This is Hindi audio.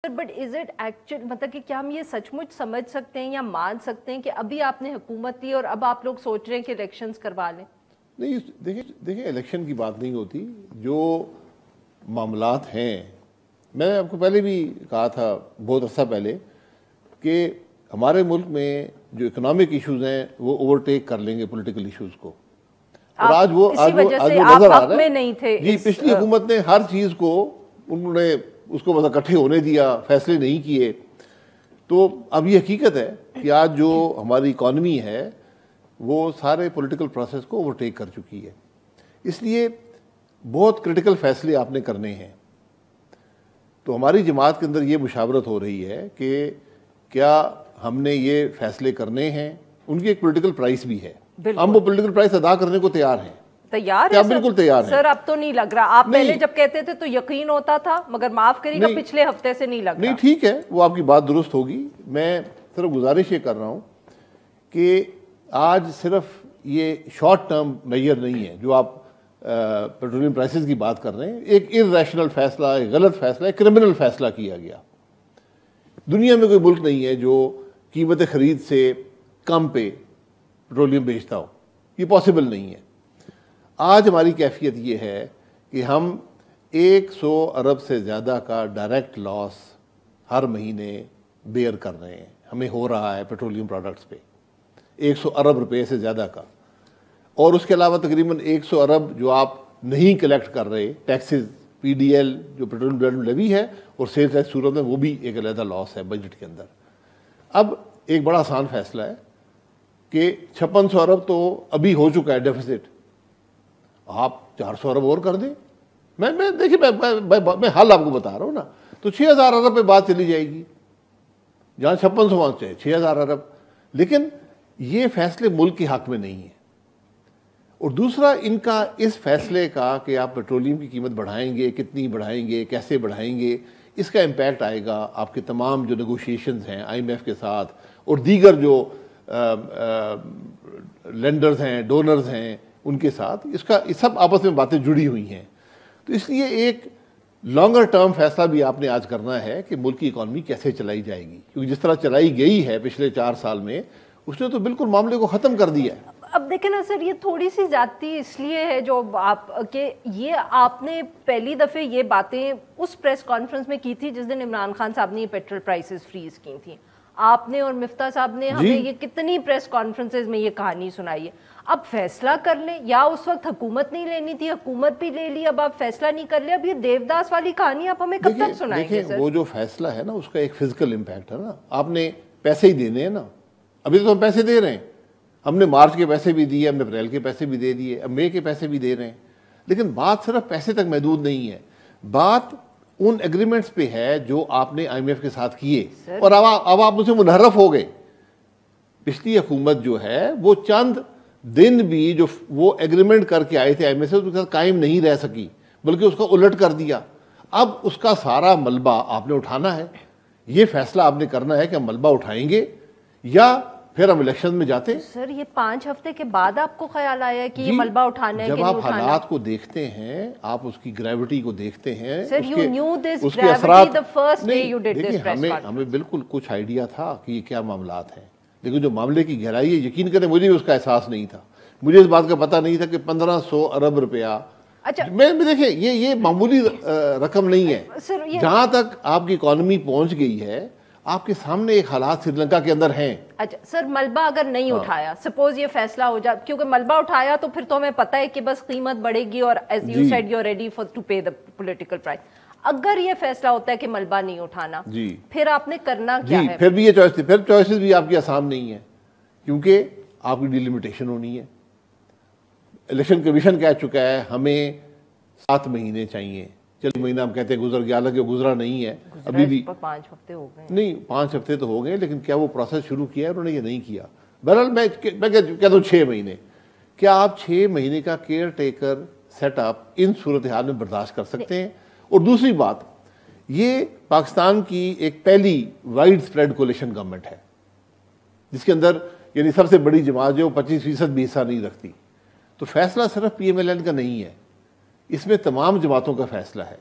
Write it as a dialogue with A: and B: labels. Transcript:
A: बट इज इट एक्चुअल, मतलब कि क्या हम ये सचमुच समझ सकते हैं या मान सकते हैं कि अभी आपने हुकूमत दी और अब आप लोग सोच रहे हैं कि इलेक्शंस करवा लें?
B: नहीं, देखिए इलेक्शन की बात नहीं होती। जो मामलात हैं, मैंने आपको पहले भी कहा था बहुत अर्सा पहले कि हमारे मुल्क में जो इकोनॉमिक इश्यूज हैं वो ओवरटेक कर लेंगे पॉलिटिकल इश्यूज को। और आज वो नजर आ रहा है।
A: नहीं थे
B: जी, पिछली हुकूमत ने हर चीज को उन्होंने उसको बस इकट्ठे होने दिया, फैसले नहीं किए। तो अब ये हकीकत है कि आज जो हमारी इकॉनमी है वो सारे पॉलिटिकल प्रोसेस को ओवरटेक कर चुकी है। इसलिए बहुत क्रिटिकल फैसले आपने करने हैं। तो हमारी जमात के अंदर ये मुशावरत हो रही है कि क्या हमने ये फैसले करने हैं। उनकी एक पॉलिटिकल प्राइस भी है, हम वो पॉलिटिकल प्राइस अदा करने को तैयार हैं।
A: तैयार है
B: बिल्कुल तैयार है
A: सर। अब तो नहीं लग रहा। आप पहले जब कहते थे तो यकीन होता था, मगर माफ करिएगा पिछले हफ्ते से नहीं लग रहा।
B: नहीं, ठीक है, वो आपकी बात दुरुस्त होगी। मैं सिर्फ गुजारिश ये कर रहा हूँ कि आज सिर्फ ये शॉर्ट टर्म मेजर नहीं है जो आप पेट्रोलियम प्राइसेस की बात कर रहे हैं। एक इर्रेशनल फैसला, एक गलत फैसला, एक क्रिमिनल फैसला किया गया। दुनिया में कोई मुल्क नहीं है जो कीमत खरीद से कम पे पेट्रोलियम बेचता हो, ये पॉसिबल नहीं है। आज हमारी कैफियत ये है कि हम 100 अरब से ज़्यादा का डायरेक्ट लॉस हर महीने बेयर कर रहे हैं। हमें हो रहा है पेट्रोलियम प्रोडक्ट्स पे 100 अरब रुपए से ज़्यादा का। और उसके अलावा तकरीबन 100 अरब जो आप नहीं कलेक्ट कर रहे, टैक्सेस, पीडीएल जो पेट्रोलियम डेवलपमेंट लेवी है और सेल्स टैक्स सूरत में, वो भी एक अलग लॉस है बजट के अंदर। अब एक बड़ा आसान फैसला है कि 5600 अरब तो अभी हो चुका है डेफिसिट, आप 400 अरब और कर दें। देखिए मैं हाल आपको बता रहा हूँ ना। तो 6000 अरब पे बात चली जाएगी, जहाँ 5600 वहाँ चाहिए 6000 अरब। लेकिन ये फैसले मुल्क के हक में नहीं है। और दूसरा, इनका इस फैसले का कि आप पेट्रोलियम की कीमत बढ़ाएंगे, कितनी बढ़ाएंगे, कैसे बढ़ाएंगे, इसका इम्पैक्ट आएगा आपके तमाम जो नेगोशिएशंस हैं आईएमएफ के साथ और दीगर जो लेंडर्स हैं, डोनर्स हैं, उनके साथ। इसका सब आपस में बातें जुड़ी हुई हैं। तो इसलिए एक लॉन्गर टर्म फैसला भी आपने आज करना है कि मुल्क की इकॉनमी कैसे चलाई जाएगी, क्योंकि जिस तरह चलाई गई है पिछले 4 साल में, उसने तो बिल्कुल मामले को ख़त्म कर दिया है।
A: अब देखें ना सर, ये थोड़ी सी जाती इसलिए है जो आप के ये आपने पहली दफ़े ये बातें उस प्रेस कॉन्फ्रेंस में की थी जिस दिन इमरान खान साहब ने ये पेट्रोल प्राइसेस फ्रीज की थी। आपने और मिफ्ता साहब ने हमें ये कितनी प्रेस कॉन्फ्रेंसेस में ये कहानी सुनाई है। अब फैसला कर ले, या उस वक्त हुकूमत नहीं लेनी थी, हुकूमत भी ले ली, अब आप फैसला नहीं कर ले। अब ये देवदास वाली कहानी आप हमें कब तक सुनाएंगे सर?
B: वो जो फैसला है ना, उसका एक फिजिकल इम्पैक्ट है ना। आपने पैसे ही देने हैं ना। अभी तो हम पैसे दे रहे हैं, हमने मार्च के पैसे भी दिए, हमने अप्रैल के पैसे भी दे दिए, अब मई के पैसे भी दे रहे हैं। लेकिन बात सिर्फ पैसे तक महदूद नहीं है, बात उन एग्रीमेंट्स पे है जो आपने आईएमएफ के साथ किए। और अब आप मुझसे मुनहरफ हो गए। पिछली हुकूमत जो है वो चंद दिन भी जो वो एग्रीमेंट करके आए थे आईएमएफ से, उसके साथ कायम नहीं रह सकी, बल्कि उसका उलट कर दिया। अब उसका सारा मलबा आपने उठाना है। ये फैसला आपने करना है कि हम मलबा उठाएंगे या फिर हम इलेक्शन में जाते हैं।
A: सर, ये 5 हफ्ते के बाद आपको ख्याल आया कि ये मलबा उठाना है?
B: जब आप हालात को देखते हैं, आप उसकी ग्रेविटी को देखते हैं,
A: सर,
B: उसके असरात, हमें बिल्कुल कुछ आइडिया था कि ये क्या मामलात हैं। लेकिन जो मामले की गहराई है, यकीन करें मुझे भी उसका एहसास नहीं था। मुझे इस बात का पता नहीं था कि 1500 अरब रुपया,
A: अच्छा,
B: मैं देखिए ये मामूली रकम नहीं है। जहां तक आपकी इकोनॉमी पहुंच गई है, आपके सामने एक हालात श्रीलंका के अंदर हैं।
A: अच्छा सर, मलबा अगर नहीं उठाया, सपोज ये फैसला हो जाए, क्योंकि मलबा उठाया तो फिर तो हमें पता है कि बस कीमत बढ़ेगी और as you said you are ready for to pay the political price. अगर ये फैसला होता है कि मलबा नहीं उठाना, फिर आपने करना क्या है?
B: फिर भी ये चॉइस थी, फिर चॉइसेस भी आपकी आसान नहीं है, क्योंकि आपकी डिलिमिटेशन होनी है। इलेक्शन कमीशन कह चुका है हमें 7 महीने चाहिए। चलिए, महीना हम कहते हैं गुजर गया, हालांकि गुजरा नहीं है अभी भी।
A: 5 हफ्ते हो गए।
B: नहीं, 5 हफ्ते तो हो गए, लेकिन क्या वो प्रोसेस शुरू किया है? उन्होंने ये नहीं किया। बहरहाल मैं कहता हूँ 6 महीने। क्या आप 6 महीने का केयर टेकर सेटअप इन सूरत हाल में बर्दाश्त कर सकते हैं? और दूसरी बात, ये पाकिस्तान की एक पहली वाइड स्प्रेड कोलिशन गवर्नमेंट है जिसके अंदर यानी सबसे बड़ी जमात जो 25% भी हिस्सा नहीं रखती। तो फैसला सिर्फ पीएमएलएन का नहीं है, इसमें तमाम जमातों का फैसला है।